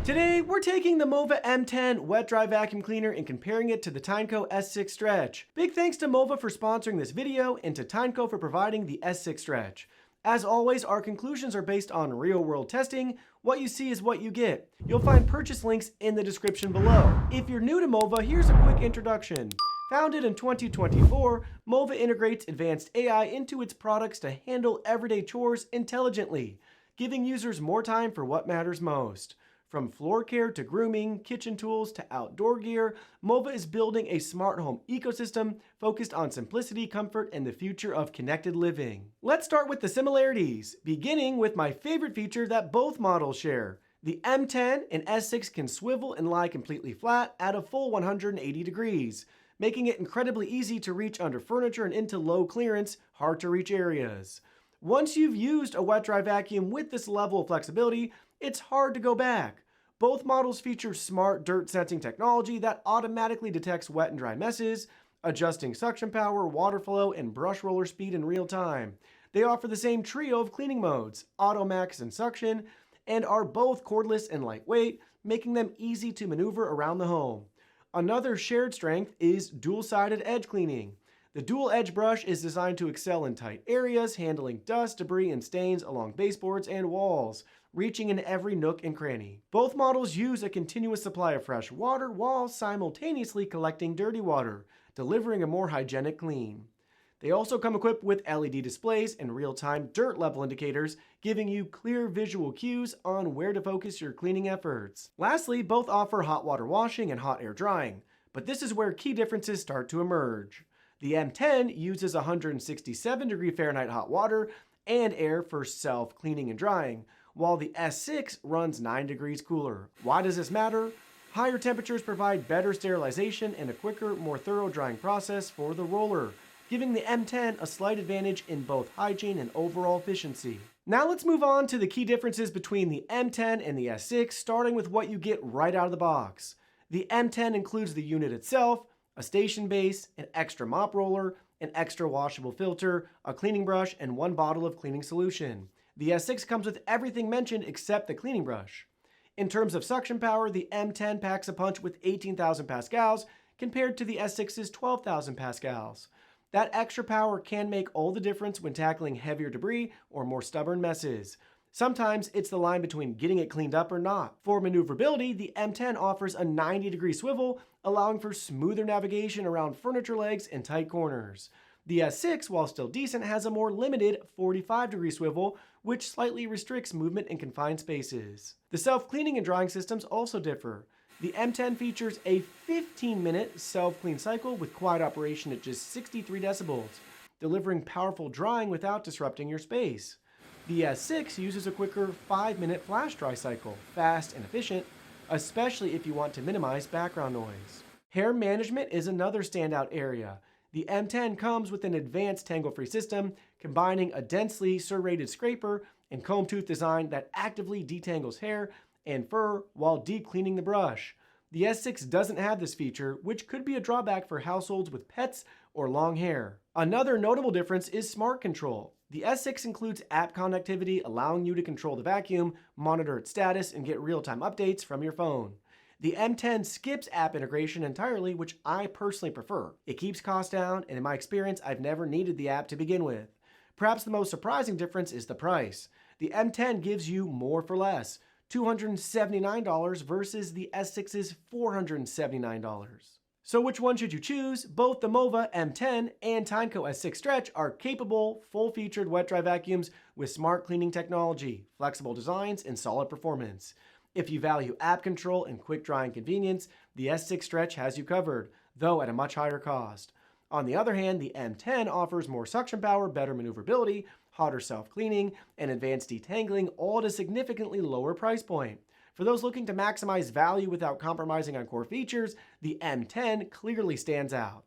Today, we're taking the Mova M10 wet dry vacuum cleaner and comparing it to the Tineco S6 Stretch. Big thanks to Mova for sponsoring this video and to Tineco for providing the S6 Stretch. As always, our conclusions are based on real-world testing. What you see is what you get. You'll find purchase links in the description below. If you're new to Mova, here's a quick introduction. Founded in 2024, Mova integrates advanced AI into its products to handle everyday chores intelligently, giving users more time for what matters most. From floor care to grooming, kitchen tools to outdoor gear, Mova is building a smart home ecosystem focused on simplicity, comfort, and the future of connected living. Let's start with the similarities, beginning with my favorite feature that both models share. The M10 and S6 can swivel and lie completely flat at a full 180 degrees, making it incredibly easy to reach under furniture and into low clearance, hard to reach areas. Once you've used a wet dry vacuum with this level of flexibility, it's hard to go back. Both models feature smart dirt sensing technology that automatically detects wet and dry messes, adjusting suction power, water flow, and brush roller speed in real time. They offer the same trio of cleaning modes, auto, max, and suction, and are both cordless and lightweight, making them easy to maneuver around the home. Another shared strength is dual-sided edge cleaning. The dual edge brush is designed to excel in tight areas, handling dust, debris, and stains along baseboards and walls, reaching in every nook and cranny. Both models use a continuous supply of fresh water while simultaneously collecting dirty water, delivering a more hygienic clean. They also come equipped with LED displays and real-time dirt level indicators, giving you clear visual cues on where to focus your cleaning efforts. Lastly, both offer hot water washing and hot air drying, but this is where key differences start to emerge. The M10 uses 167 degree Fahrenheit hot water and air for self-cleaning and drying, while the S6 runs 9 degrees cooler. Why does this matter? Higher temperatures provide better sterilization and a quicker, more thorough drying process for the roller, giving the M10 a slight advantage in both hygiene and overall efficiency. Now let's move on to the key differences between the M10 and the S6, starting with what you get right out of the box. The M10 includes the unit itself, a station base, an extra mop roller, an extra washable filter, a cleaning brush, and one bottle of cleaning solution. The S6 comes with everything mentioned except the cleaning brush. In terms of suction power, the M10 packs a punch with 18,000 pascals compared to the S6's 12,000 pascals. That extra power can make all the difference when tackling heavier debris or more stubborn messes. Sometimes it's the line between getting it cleaned up or not. For maneuverability, the M10 offers a 90-degree swivel, allowing for smoother navigation around furniture legs and tight corners. The S6, while still decent, has a more limited 45-degree swivel, which slightly restricts movement in confined spaces. The self-cleaning and drying systems also differ. The M10 features a 15-minute self-clean cycle with quiet operation at just 63 decibels, delivering powerful drying without disrupting your space. The S6 uses a quicker 5-minute flash dry cycle, fast and efficient, especially if you want to minimize background noise. Hair management is another standout area. The M10 comes with an advanced tangle-free system, combining a densely serrated scraper and comb tooth design that actively detangles hair and fur while deep cleaning the brush. The S6 doesn't have this feature, which could be a drawback for households with pets or long hair. Another notable difference is smart control. The S6 includes app connectivity, allowing you to control the vacuum, monitor its status, and get real-time updates from your phone. The M10 skips app integration entirely, which I personally prefer. It keeps costs down, and in my experience, I've never needed the app to begin with. Perhaps the most surprising difference is the price. The M10 gives you more for less, $279 versus the S6's $479. So which one should you choose? Both the Mova M10 and Tineco S6 Stretch are capable, full-featured wet dry vacuums with smart cleaning technology, flexible designs, and solid performance. If you value app control and quick drying convenience, the S6 Stretch has you covered, though at a much higher cost. On the other hand, the M10 offers more suction power, better maneuverability, hotter self-cleaning, and advanced detangling, all at a significantly lower price point. For those looking to maximize value without compromising on core features, the M10 clearly stands out.